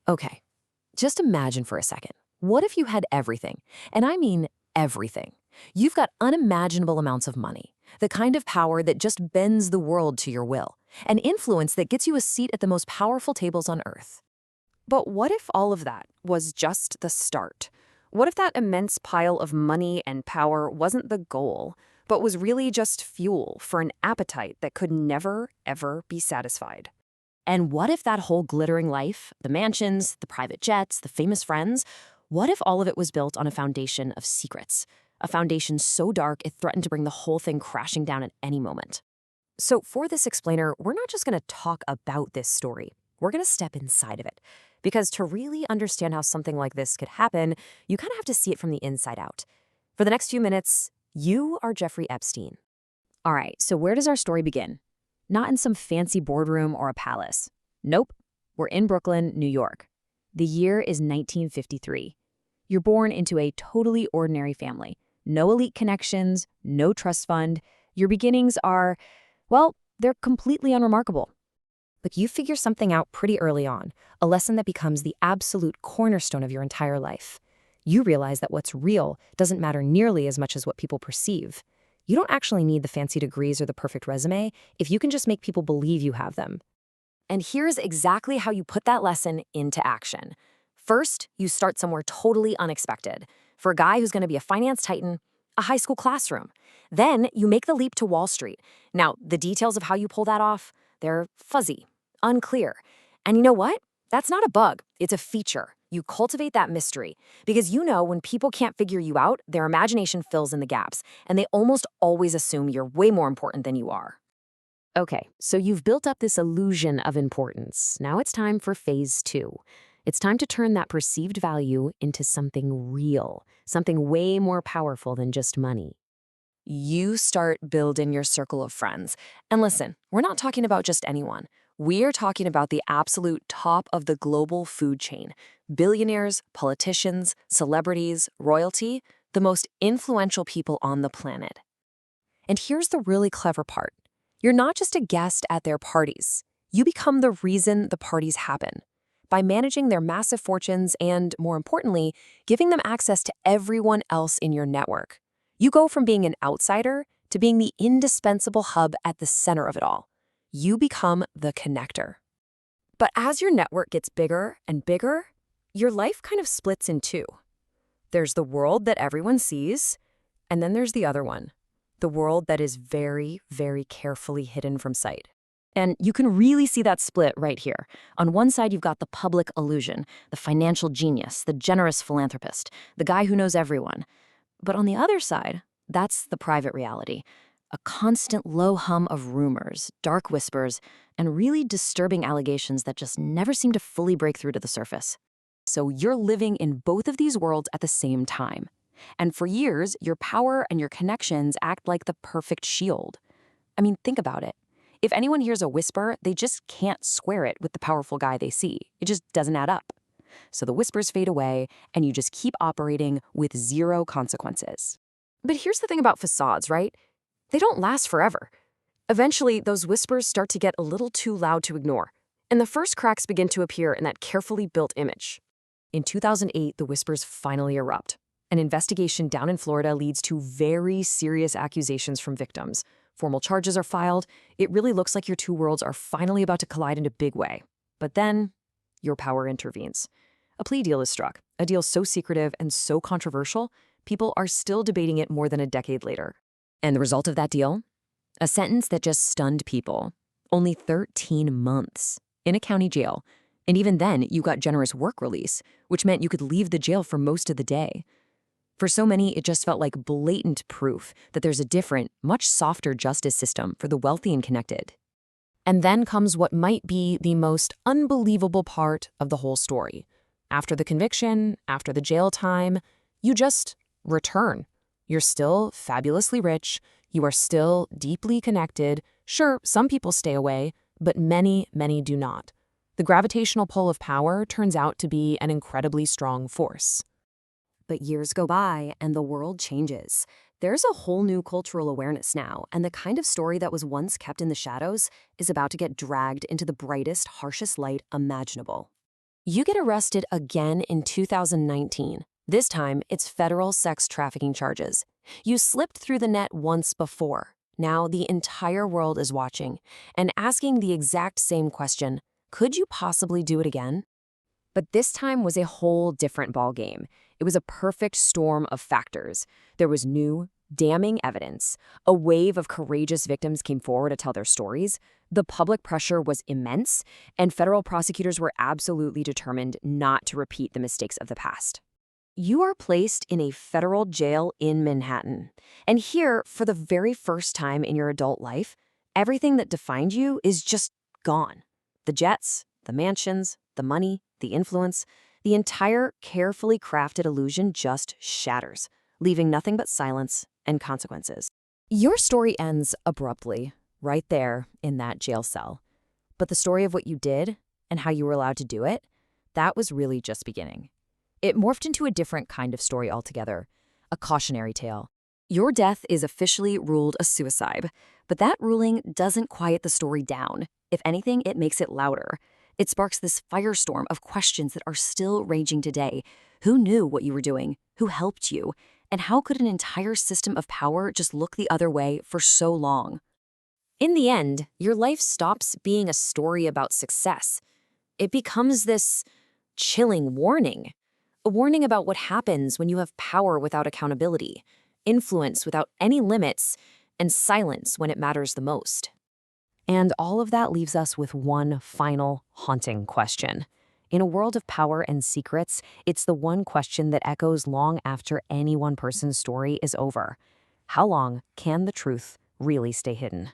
Okay, just imagine for a second. What if you had everything? And I mean everything. You've got unimaginable amounts of money, the kind of power that just bends the world to your will, an influence that gets you a seat at the most powerful tables on earth. But what if all of that was just the start? What if that immense pile of money and power wasn't the goal, but was really just fuel for an appetite that could never, ever be satisfied? And what if that whole glittering life, the mansions, the private jets, the famous friends, what if all of it was built on a foundation of secrets? A foundation so dark it threatened to bring the whole thing crashing down at any moment. So for this explainer, we're not just going to talk about this story. We're going to step inside of it. Because to really understand how something like this could happen, you kind of have to see it from the inside out. For the next few minutes, you are Jeffrey Epstein. All right, so where does our story begin? Not in some fancy boardroom or a palace. Nope, we're in Brooklyn, New York. The year is 1953. You're born into a totally ordinary family. No elite connections, no trust fund. Your beginnings are, well, they're completely unremarkable. But you figure something out pretty early on, a lesson that becomes the absolute cornerstone of your entire life. You realize that what's real doesn't matter nearly as much as what people perceive. You don't actually need the fancy degrees or the perfect resume if you can just make people believe you have them. And here's exactly how you put that lesson into action. First, you start somewhere totally unexpected. For a guy who's going to be a finance titan, a high school classroom. Then you make the leap to Wall Street. Now, the details of how you pull that off, they're fuzzy, unclear. And you know what? That's not a bug. It's a feature. You cultivate that mystery because you know when people can't figure you out, their imagination fills in the gaps, and they almost always assume you're way more important than you are. Okay, so you've built up this illusion of importance. Now it's time for phase 2. It's time to turn that perceived value into something real, something way more powerful than just money. You start building your circle of friends. And listen, we're not talking about just anyone. We are talking about the absolute top of the global food chain. Billionaires, politicians, celebrities, royalty, the most influential people on the planet. And here's the really clever part. You're not just a guest at their parties. You become the reason the parties happen. By managing their massive fortunes and, more importantly, giving them access to everyone else in your network. You go from being an outsider to being the indispensable hub at the center of it all. You become the connector. But as your network gets bigger and bigger, your life kind of splits in two. There's the world that everyone sees, and then there's the other one, the world that is very, very carefully hidden from sight. And you can really see that split right here. On one side, you've got the public illusion, the financial genius, the generous philanthropist, the guy who knows everyone. But on the other side, that's the private reality. A constant low hum of rumors, dark whispers, and really disturbing allegations that just never seem to fully break through to the surface. So you're living in both of these worlds at the same time. And for years, your power and your connections act like the perfect shield. I mean, think about it. If anyone hears a whisper, they just can't square it with the powerful guy they see. It just doesn't add up. So the whispers fade away, and you just keep operating with zero consequences. But here's the thing about facades, right? They don't last forever. Eventually, those whispers start to get a little too loud to ignore, and the first cracks begin to appear in that carefully built image. In 2008, the whispers finally erupt. An investigation down in Florida leads to very serious accusations from victims. Formal charges are filed. It really looks like your two worlds are finally about to collide in a big way. But then, your power intervenes. A plea deal is struck, a deal so secretive and so controversial, people are still debating it more than a decade later. And the result of that deal? A sentence that just stunned people. Only 13 months in a county jail. And even then, you got generous work release, which meant you could leave the jail for most of the day. For so many, it just felt like blatant proof that there's a different, much softer justice system for the wealthy and connected. And then comes what might be the most unbelievable part of the whole story. After the conviction, after the jail time, you just return. You're still fabulously rich. You are still deeply connected. Sure, some people stay away, but many, many do not. The gravitational pull of power turns out to be an incredibly strong force. But years go by, and the world changes. There's a whole new cultural awareness now, and the kind of story that was once kept in the shadows is about to get dragged into the brightest, harshest light imaginable. You get arrested again in 2019. This time, it's federal sex trafficking charges. You slipped through the net once before. Now the entire world is watching and asking the exact same question. Could you possibly do it again? But this time was a whole different ballgame. It was a perfect storm of factors. There was new, damning evidence. A wave of courageous victims came forward to tell their stories. The public pressure was immense, and federal prosecutors were absolutely determined not to repeat the mistakes of the past. You are placed in a federal jail in Manhattan. And here, for the very first time in your adult life, everything that defined you is just gone. The jets, the mansions, the money, the influence, the entire carefully crafted illusion just shatters, leaving nothing but silence and consequences. Your story ends abruptly, right there in that jail cell. But the story of what you did and how you were allowed to do it, that was really just beginning. It morphed into a different kind of story altogether, a cautionary tale. Your death is officially ruled a suicide, but that ruling doesn't quiet the story down. If anything, it makes it louder. It sparks this firestorm of questions that are still raging today. Who knew what you were doing? Who helped you? And how could an entire system of power just look the other way for so long? In the end, your life stops being a story about success. It becomes this chilling warning. A warning about what happens when you have power without accountability, influence without any limits, and silence when it matters the most. And all of that leaves us with one final haunting question. In a world of power and secrets, it's the one question that echoes long after any one person's story is over. How long can the truth really stay hidden?